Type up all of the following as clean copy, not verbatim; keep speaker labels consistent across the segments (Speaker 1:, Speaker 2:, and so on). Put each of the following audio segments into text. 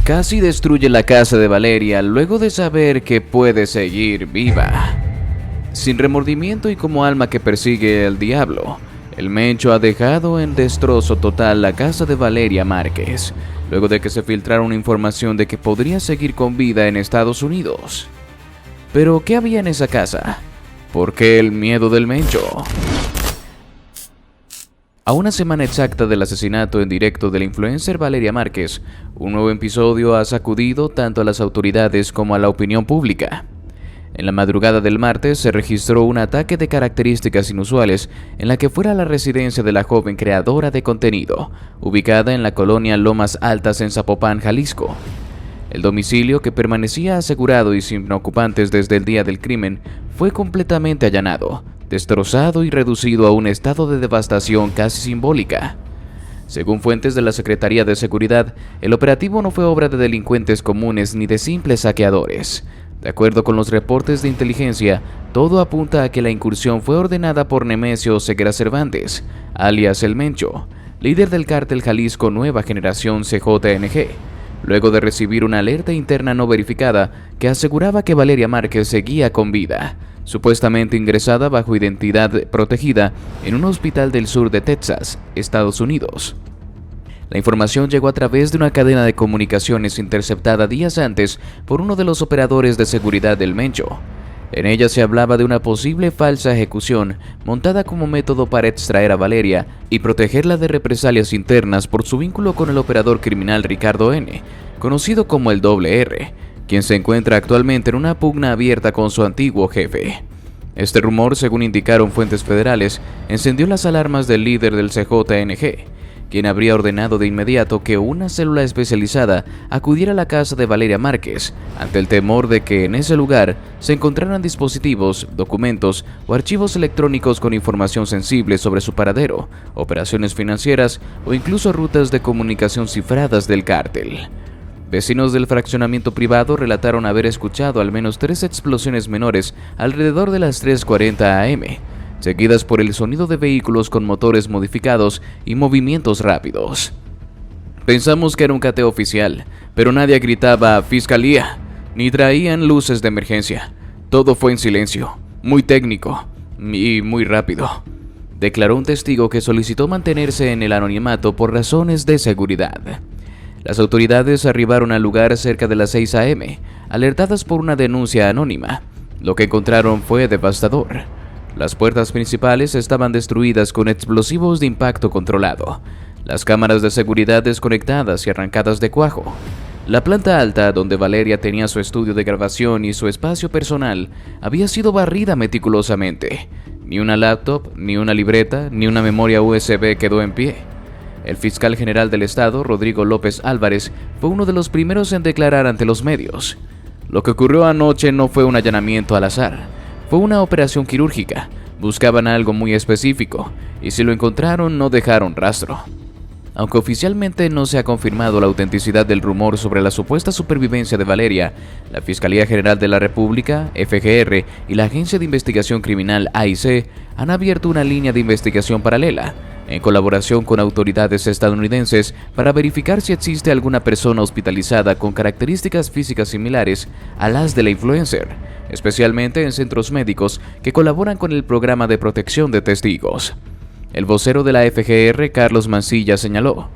Speaker 1: casi destruye la casa de Valeria luego de saber que puede seguir viva. Sin remordimiento y como alma que persigue al diablo, el Mencho ha dejado en destrozo total la casa de Valeria Márquez, luego de que se filtrara una información de que podría seguir con vida en Estados Unidos. ¿Pero qué había en esa casa? ¿Por qué el miedo del Mencho? A una semana exacta del asesinato en directo de la influencer Valeria Márquez, un nuevo episodio ha sacudido tanto a las autoridades como a la opinión pública. En la madrugada del martes se registró un ataque de características inusuales en la que fuera la residencia de la joven creadora de contenido, ubicada en la colonia Lomas Altas en Zapopan, Jalisco. El domicilio, que permanecía asegurado y sin ocupantes desde el día del crimen, fue completamente allanado, destrozado y reducido a un estado de devastación casi simbólica. Según fuentes de la Secretaría de Seguridad, el operativo no fue obra de delincuentes comunes ni de simples saqueadores. De acuerdo con los reportes de inteligencia, todo apunta a que la incursión fue ordenada por Nemesio Ceguera Cervantes, alias El Mencho, líder del cártel Jalisco Nueva Generación CJNG, luego de recibir una alerta interna no verificada que aseguraba que Valeria Márquez seguía con vida, supuestamente ingresada bajo identidad protegida en un hospital del sur de Texas, Estados Unidos. La información llegó a través de una cadena de comunicaciones interceptada días antes por uno de los operadores de seguridad del Mencho. En ella se hablaba de una posible falsa ejecución montada como método para extraer a Valeria y protegerla de represalias internas por su vínculo con el operador criminal Ricardo N., conocido como el Doble R, quien se encuentra actualmente en una pugna abierta con su antiguo jefe. Este rumor, según indicaron fuentes federales, encendió las alarmas del líder del CJNG, quien habría ordenado de inmediato que una célula especializada acudiera a la casa de Valeria Márquez, ante el temor de que en ese lugar se encontraran dispositivos, documentos o archivos electrónicos con información sensible sobre su paradero, operaciones financieras o incluso rutas de comunicación cifradas del cártel. Vecinos del fraccionamiento privado relataron haber escuchado al menos 3 explosiones menores alrededor de las 3:40 am, seguidas por el sonido de vehículos con motores modificados y movimientos rápidos. Pensamos que era un cateo oficial, pero nadie gritaba «Fiscalía», ni traían luces de emergencia. Todo fue en silencio, muy técnico y muy rápido, declaró un testigo que solicitó mantenerse en el anonimato por razones de seguridad. Las autoridades arribaron al lugar cerca de las 6 am, alertadas por una denuncia anónima. Lo que encontraron fue devastador. Las puertas principales estaban destruidas con explosivos de impacto controlado, las cámaras de seguridad desconectadas y arrancadas de cuajo. La planta alta, donde Valeria tenía su estudio de grabación y su espacio personal, había sido barrida meticulosamente. Ni una laptop, ni una libreta, ni una memoria USB quedó en pie. El fiscal general del estado, Rodrigo López Álvarez, fue uno de los primeros en declarar ante los medios. Lo que ocurrió anoche no fue un allanamiento al azar, fue una operación quirúrgica. Buscaban algo muy específico, y si lo encontraron no dejaron rastro. Aunque oficialmente no se ha confirmado la autenticidad del rumor sobre la supuesta supervivencia de Valeria, la Fiscalía General de la República, FGR, y la Agencia de Investigación Criminal, AIC, han abierto una línea de investigación paralela, en colaboración con autoridades estadounidenses, para verificar si existe alguna persona hospitalizada con características físicas similares a las de la influencer, especialmente en centros médicos que colaboran con el programa de protección de testigos. El vocero de la FGR, Carlos Mancilla, señaló: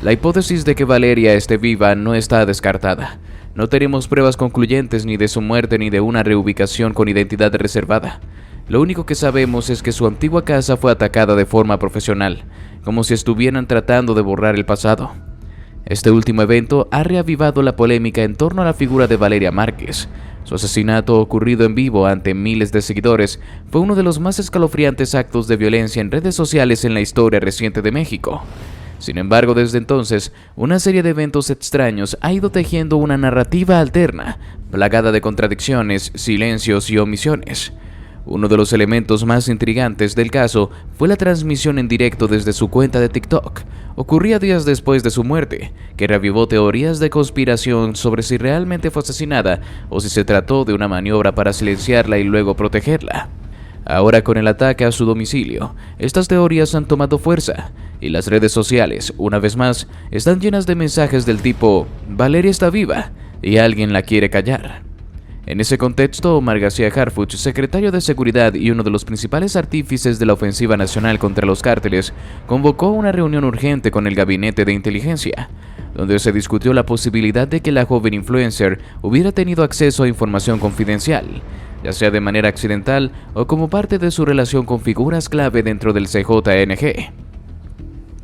Speaker 1: «La hipótesis de que Valeria esté viva no está descartada. No tenemos pruebas concluyentes ni de su muerte ni de una reubicación con identidad reservada. Lo único que sabemos es que su antigua casa fue atacada de forma profesional, como si estuvieran tratando de borrar el pasado». Este último evento ha reavivado la polémica en torno a la figura de Valeria Márquez. Su asesinato, ocurrido en vivo ante miles de seguidores, fue uno de los más escalofriantes actos de violencia en redes sociales en la historia reciente de México. Sin embargo, desde entonces, una serie de eventos extraños ha ido tejiendo una narrativa alterna, plagada de contradicciones, silencios y omisiones. Uno de los elementos más intrigantes del caso fue la transmisión en directo desde su cuenta de TikTok. Ocurría días después de su muerte, que reavivó teorías de conspiración sobre si realmente fue asesinada o si se trató de una maniobra para silenciarla y luego protegerla. Ahora, con el ataque a su domicilio, estas teorías han tomado fuerza y las redes sociales, una vez más, están llenas de mensajes del tipo «Valeria está viva» y alguien la quiere callar. En ese contexto, Omar García Harfuch, secretario de Seguridad y uno de los principales artífices de la ofensiva nacional contra los cárteles, convocó una reunión urgente con el Gabinete de Inteligencia, donde se discutió la posibilidad de que la joven influencer hubiera tenido acceso a información confidencial, ya sea de manera accidental o como parte de su relación con figuras clave dentro del CJNG.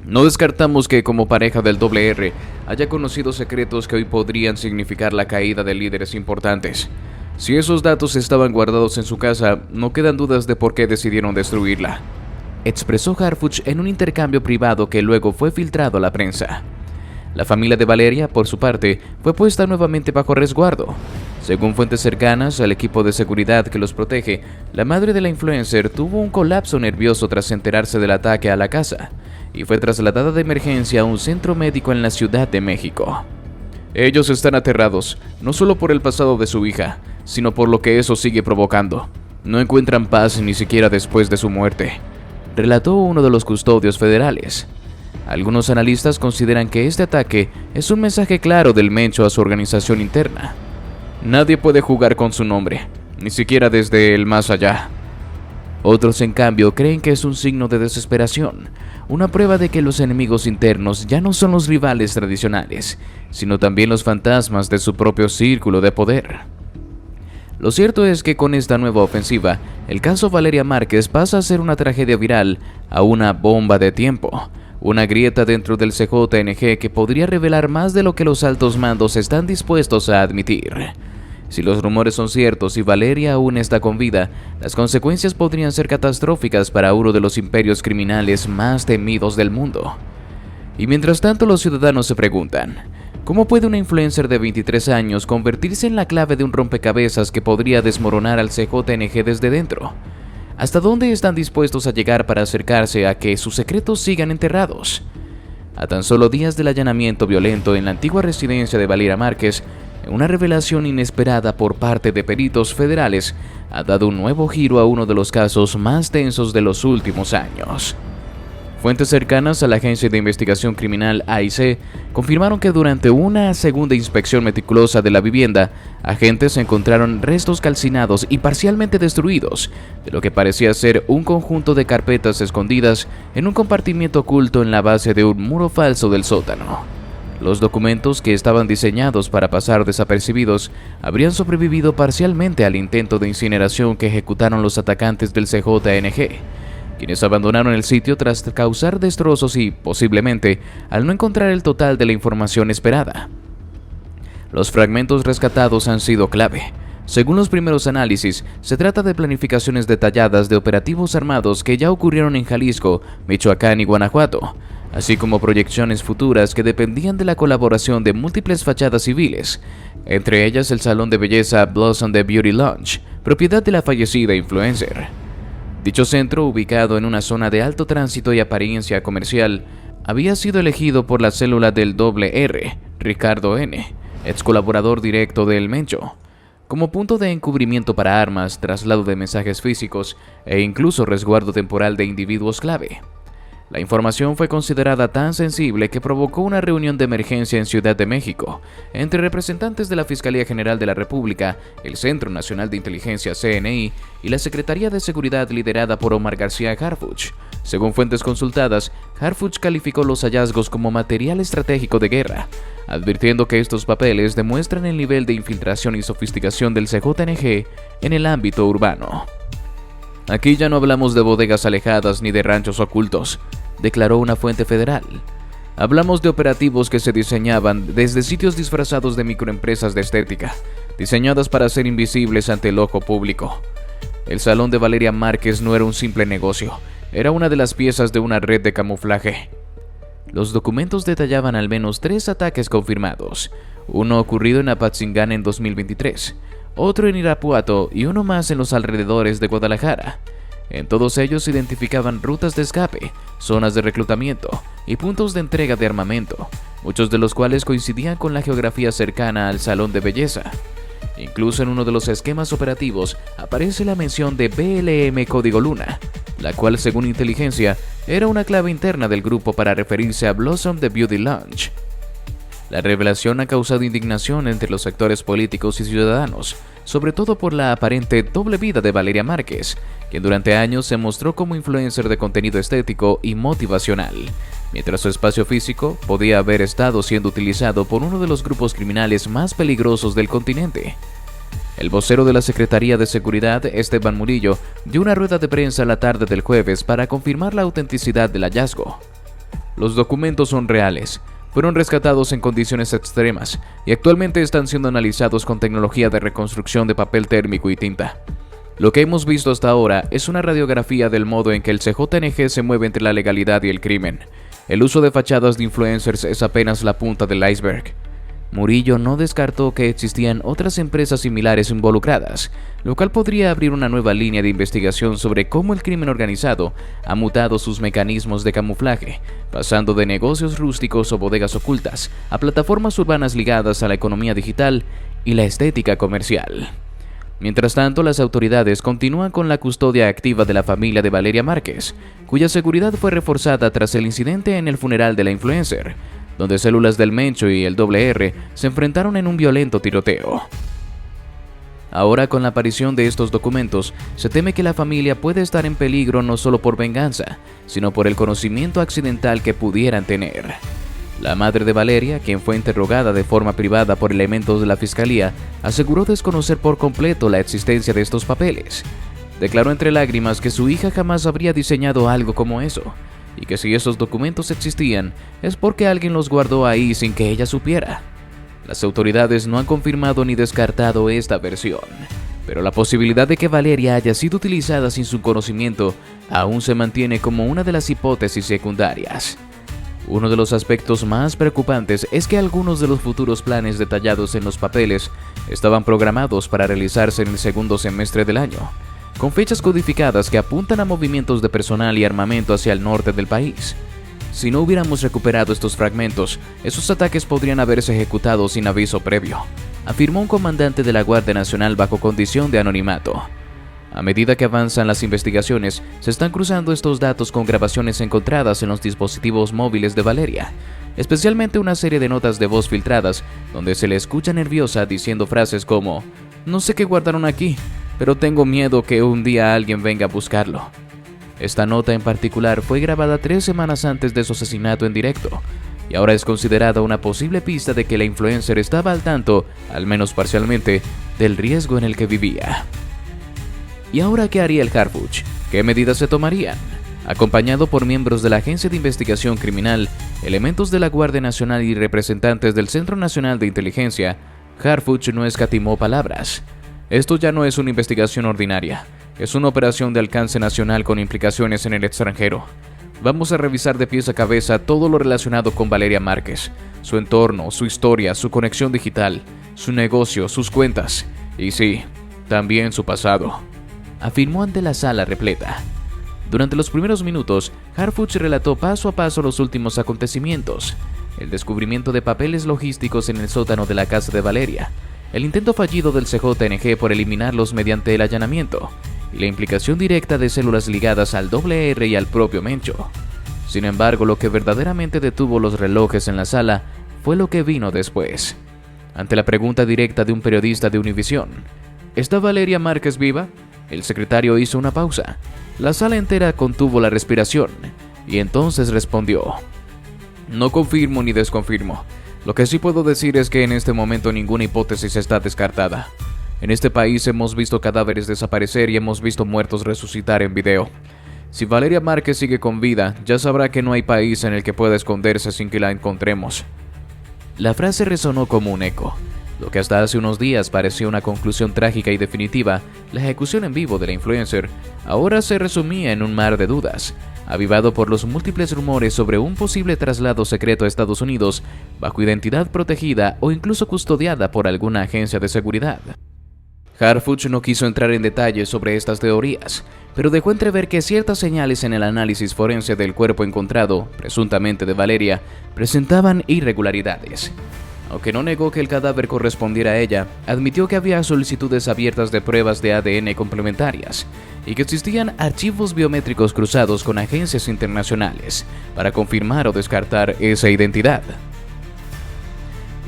Speaker 1: No descartamos que, como pareja del R, haya conocido secretos que hoy podrían significar la caída de líderes importantes. Si esos datos estaban guardados en su casa, no quedan dudas de por qué decidieron destruirla, expresó Harfuch en un intercambio privado que luego fue filtrado a la prensa. La familia de Valeria, por su parte, fue puesta nuevamente bajo resguardo. Según fuentes cercanas al equipo de seguridad que los protege, la madre de la influencer tuvo un colapso nervioso tras enterarse del ataque a la casa y fue trasladada de emergencia a un centro médico en la Ciudad de México. Ellos están aterrados, no solo por el pasado de su hija, sino por lo que eso sigue provocando. No encuentran paz ni siquiera después de su muerte, relató uno de los custodios federales. Algunos analistas consideran que este ataque es un mensaje claro del Mencho a su organización interna. Nadie puede jugar con su nombre, ni siquiera desde el más allá. Otros, en cambio, creen que es un signo de desesperación, una prueba de que los enemigos internos ya no son los rivales tradicionales, sino también los fantasmas de su propio círculo de poder. Lo cierto es que con esta nueva ofensiva, el caso Valeria Márquez pasa a ser una tragedia viral a una bomba de tiempo, una grieta dentro del CJNG que podría revelar más de lo que los altos mandos están dispuestos a admitir. Si los rumores son ciertos y Valeria aún está con vida, las consecuencias podrían ser catastróficas para uno de los imperios criminales más temidos del mundo. Y mientras tanto, los ciudadanos se preguntan, ¿cómo puede una influencer de 23 años convertirse en la clave de un rompecabezas que podría desmoronar al CJNG desde dentro? ¿Hasta dónde están dispuestos a llegar para acercarse a que sus secretos sigan enterrados? A tan solo días del allanamiento violento en la antigua residencia de Valeria Márquez, una revelación inesperada por parte de peritos federales ha dado un nuevo giro a uno de los casos más tensos de los últimos años. Fuentes cercanas a la Agencia de Investigación Criminal AIC confirmaron que durante una segunda inspección meticulosa de la vivienda, agentes encontraron restos calcinados y parcialmente destruidos de lo que parecía ser un conjunto de carpetas escondidas en un compartimiento oculto en la base de un muro falso del sótano. Los documentos, que estaban diseñados para pasar desapercibidos, habrían sobrevivido parcialmente al intento de incineración que ejecutaron los atacantes del CJNG, quienes abandonaron el sitio tras causar destrozos y, posiblemente, al no encontrar el total de la información esperada. Los fragmentos rescatados han sido clave. Según los primeros análisis, se trata de planificaciones detalladas de operativos armados que ya ocurrieron en Jalisco, Michoacán y Guanajuato, así como proyecciones futuras que dependían de la colaboración de múltiples fachadas civiles, entre ellas el salón de belleza Blossom the Beauty Lounge, propiedad de la fallecida influencer. Dicho centro, ubicado en una zona de alto tránsito y apariencia comercial, había sido elegido por la célula del R, Ricardo N., ex colaborador directo del Mencho, como punto de encubrimiento para armas, traslado de mensajes físicos e incluso resguardo temporal de individuos clave. La información fue considerada tan sensible que provocó una reunión de emergencia en Ciudad de México entre representantes de la Fiscalía General de la República, el Centro Nacional de Inteligencia CNI y la Secretaría de Seguridad liderada por Omar García Harfuch. Según fuentes consultadas, Harfuch calificó los hallazgos como material estratégico de guerra, advirtiendo que estos papeles demuestran el nivel de infiltración y sofisticación del CJNG en el ámbito urbano. Aquí ya no hablamos de bodegas alejadas ni de ranchos ocultos, declaró una fuente federal. Hablamos de operativos que se diseñaban desde sitios disfrazados de microempresas de estética, diseñadas para ser invisibles ante el ojo público. El salón de Valeria Márquez no era un simple negocio, era una de las piezas de una red de camuflaje. Los documentos detallaban al menos 3 ataques confirmados, uno ocurrido en Apatzingán en 2023, otro en Irapuato y uno más en los alrededores de Guadalajara. En todos ellos se identificaban rutas de escape, zonas de reclutamiento y puntos de entrega de armamento, muchos de los cuales coincidían con la geografía cercana al salón de belleza. Incluso en uno de los esquemas operativos aparece la mención de BLM Código Luna, la cual, según inteligencia, era una clave interna del grupo para referirse a Blossom The Beauty Lounge. La revelación ha causado indignación entre los sectores políticos y ciudadanos, sobre todo por la aparente doble vida de Valeria Márquez, quien durante años se mostró como influencer de contenido estético y motivacional, mientras su espacio físico podía haber estado siendo utilizado por uno de los grupos criminales más peligrosos del continente. El vocero de la Secretaría de Seguridad, Esteban Murillo, dio una rueda de prensa la tarde del jueves para confirmar la autenticidad del hallazgo. Los documentos son reales. Fueron rescatados en condiciones extremas y actualmente están siendo analizados con tecnología de reconstrucción de papel térmico y tinta. Lo que hemos visto hasta ahora es una radiografía del modo en que el CJNG se mueve entre la legalidad y el crimen. El uso de fachadas de influencers es apenas la punta del iceberg. Murillo no descartó que existían otras empresas similares involucradas, lo cual podría abrir una nueva línea de investigación sobre cómo el crimen organizado ha mutado sus mecanismos de camuflaje, pasando de negocios rústicos o bodegas ocultas a plataformas urbanas ligadas a la economía digital y la estética comercial. Mientras tanto, las autoridades continúan con la custodia activa de la familia de Valeria Márquez, cuya seguridad fue reforzada tras el incidente en el funeral de la influencer, donde células del Mencho y el WR se enfrentaron en un violento tiroteo. Ahora, con la aparición de estos documentos, se teme que la familia puede estar en peligro no solo por venganza, sino por el conocimiento accidental que pudieran tener. La madre de Valeria, quien fue interrogada de forma privada por elementos de la fiscalía, aseguró desconocer por completo la existencia de estos papeles. Declaró entre lágrimas que su hija jamás habría diseñado algo como eso, y que si esos documentos existían, es porque alguien los guardó ahí sin que ella supiera. Las autoridades no han confirmado ni descartado esta versión, pero la posibilidad de que Valeria haya sido utilizada sin su conocimiento aún se mantiene como una de las hipótesis secundarias. Uno de los aspectos más preocupantes es que algunos de los futuros planes detallados en los papeles estaban programados para realizarse en el segundo semestre del año, con fechas codificadas que apuntan a movimientos de personal y armamento hacia el norte del país. Si no hubiéramos recuperado estos fragmentos, esos ataques podrían haberse ejecutado sin aviso previo, afirmó un comandante de la Guardia Nacional bajo condición de anonimato. A medida que avanzan las investigaciones, se están cruzando estos datos con grabaciones encontradas en los dispositivos móviles de Valeria, especialmente una serie de notas de voz filtradas donde se le escucha nerviosa diciendo frases como «No sé qué guardaron aquí, pero tengo miedo que un día alguien venga a buscarlo». Esta nota en particular fue grabada 3 semanas antes de su asesinato en directo, y ahora es considerada una posible pista de que la influencer estaba al tanto, al menos parcialmente, del riesgo en el que vivía. ¿Y ahora qué haría el Harfuch? ¿Qué medidas se tomarían? Acompañado por miembros de la Agencia de Investigación Criminal, elementos de la Guardia Nacional y representantes del Centro Nacional de Inteligencia, Harfuch no escatimó palabras. Esto ya no es una investigación ordinaria, es una operación de alcance nacional con implicaciones en el extranjero. Vamos a revisar de pies a cabeza todo lo relacionado con Valeria Márquez, su entorno, su historia, su conexión digital, su negocio, sus cuentas y sí, también su pasado, afirmó ante la sala repleta. Durante los primeros minutos, Harfuch relató paso a paso los últimos acontecimientos, el descubrimiento de papeles logísticos en el sótano de la casa de Valeria, el intento fallido del CJNG por eliminarlos mediante el allanamiento, y la implicación directa de células ligadas al WR y al propio Mencho. Sin embargo, lo que verdaderamente detuvo los relojes en la sala fue lo que vino después. Ante la pregunta directa de un periodista de Univisión, ¿está Valeria Márquez viva?, el secretario hizo una pausa. La sala entera contuvo la respiración, y entonces respondió: «No confirmo ni desconfirmo. Lo que sí puedo decir es que en este momento ninguna hipótesis está descartada. En este país hemos visto cadáveres desaparecer y hemos visto muertos resucitar en video. Si Valeria Márquez sigue con vida, ya sabrá que no hay país en el que pueda esconderse sin que la encontremos». La frase resonó como un eco. Lo que hasta hace unos días parecía una conclusión trágica y definitiva, la ejecución en vivo de la influencer, ahora se resumía en un mar de dudas, avivado por los múltiples rumores sobre un posible traslado secreto a Estados Unidos, bajo identidad protegida o incluso custodiada por alguna agencia de seguridad. Harfuch no quiso entrar en detalles sobre estas teorías, pero dejó entrever que ciertas señales en el análisis forense del cuerpo encontrado, presuntamente de Valeria, presentaban irregularidades. Aunque no negó que el cadáver correspondiera a ella, admitió que había solicitudes abiertas de pruebas de ADN complementarias y que existían archivos biométricos cruzados con agencias internacionales para confirmar o descartar esa identidad.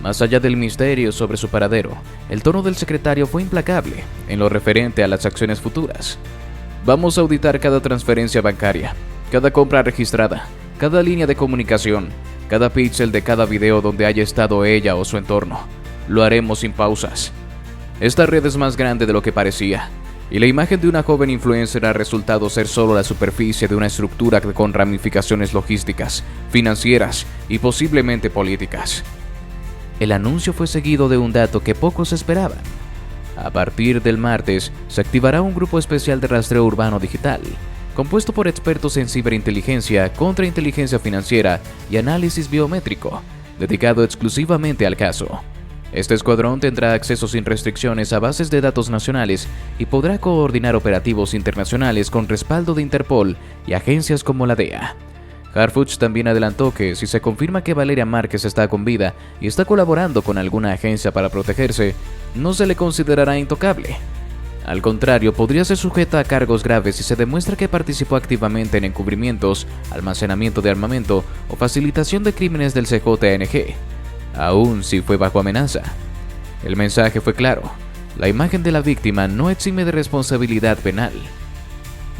Speaker 1: Más allá del misterio sobre su paradero, el tono del secretario fue implacable en lo referente a las acciones futuras. Vamos a auditar cada transferencia bancaria, cada compra registrada, cada línea de comunicación, cada píxel de cada video donde haya estado ella o su entorno. Lo haremos sin pausas. Esta red es más grande de lo que parecía, y la imagen de una joven influencer ha resultado ser solo la superficie de una estructura con ramificaciones logísticas, financieras y posiblemente políticas. El anuncio fue seguido de un dato que pocos esperaban. A partir del martes, se activará un grupo especial de rastreo urbano digital, compuesto por expertos en ciberinteligencia, contrainteligencia financiera y análisis biométrico, dedicado exclusivamente al caso. Este escuadrón tendrá acceso sin restricciones a bases de datos nacionales y podrá coordinar operativos internacionales con respaldo de Interpol y agencias como la DEA. Harfuch también adelantó que si se confirma que Valeria Márquez está con vida y está colaborando con alguna agencia para protegerse, no se le considerará intocable. Al contrario, podría ser sujeta a cargos graves si se demuestra que participó activamente en encubrimientos, almacenamiento de armamento o facilitación de crímenes del CJNG, aun si fue bajo amenaza. El mensaje fue claro: la imagen de la víctima no exime de responsabilidad penal.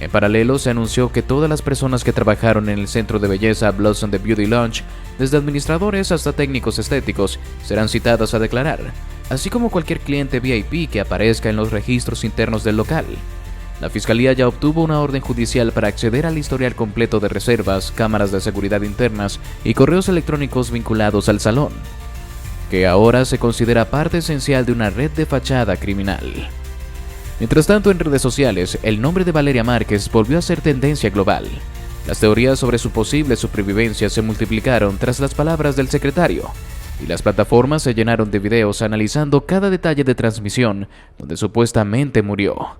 Speaker 1: En paralelo, se anunció que todas las personas que trabajaron en el centro de belleza Blossom The Beauty Lounge, desde administradores hasta técnicos estéticos, serán citadas a declarar, así como cualquier cliente VIP que aparezca en los registros internos del local. La Fiscalía ya obtuvo una orden judicial para acceder al historial completo de reservas, cámaras de seguridad internas y correos electrónicos vinculados al salón, que ahora se considera parte esencial de una red de fachada criminal. Mientras tanto, en redes sociales, el nombre de Valeria Márquez volvió a ser tendencia global. Las teorías sobre su posible supervivencia se multiplicaron tras las palabras del secretario, y las plataformas se llenaron de videos analizando cada detalle de transmisión donde supuestamente murió.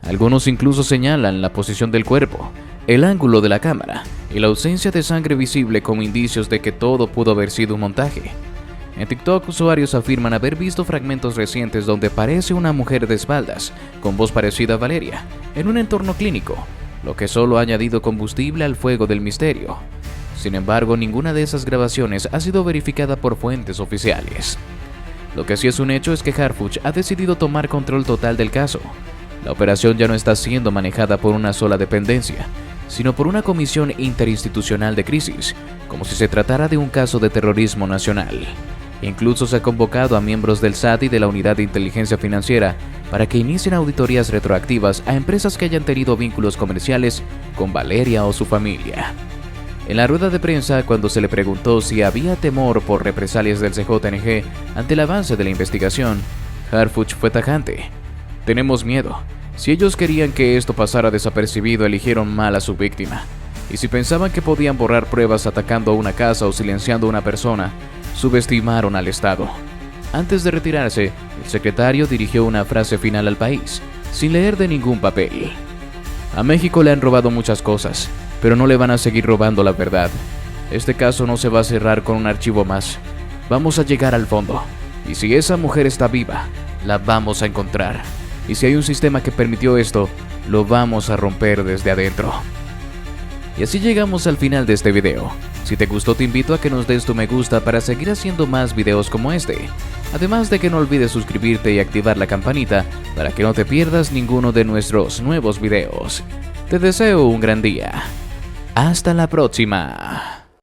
Speaker 1: Algunos incluso señalan la posición del cuerpo, el ángulo de la cámara y la ausencia de sangre visible como indicios de que todo pudo haber sido un montaje. En TikTok, usuarios afirman haber visto fragmentos recientes donde aparece una mujer de espaldas, con voz parecida a Valeria, en un entorno clínico, lo que solo ha añadido combustible al fuego del misterio. Sin embargo, ninguna de esas grabaciones ha sido verificada por fuentes oficiales. Lo que sí es un hecho es que Harfuch ha decidido tomar control total del caso. La operación ya no está siendo manejada por una sola dependencia, sino por una comisión interinstitucional de crisis, como si se tratara de un caso de terrorismo nacional. Incluso se ha convocado a miembros del SAT y de la Unidad de Inteligencia Financiera para que inicien auditorías retroactivas a empresas que hayan tenido vínculos comerciales con Valeria o su familia. En la rueda de prensa, cuando se le preguntó si había temor por represalias del CJNG ante el avance de la investigación, Harfuch fue tajante: tenemos miedo. Si ellos querían que esto pasara desapercibido, eligieron mal a su víctima. Y si pensaban que podían borrar pruebas atacando a una casa o silenciando a una persona, subestimaron al Estado. Antes de retirarse, el secretario dirigió una frase final al país, sin leer de ningún papel. A México le han robado muchas cosas, pero no le van a seguir robando la verdad. Este caso no se va a cerrar con un archivo más. Vamos a llegar al fondo. Y si esa mujer está viva, la vamos a encontrar. Y si hay un sistema que permitió esto, lo vamos a romper desde adentro. Y así llegamos al final de este video. Si te gustó, te invito a que nos des tu me gusta para seguir haciendo más videos como este. Además de que no olvides suscribirte y activar la campanita para que no te pierdas ninguno de nuestros nuevos videos. Te deseo un gran día. Hasta la próxima.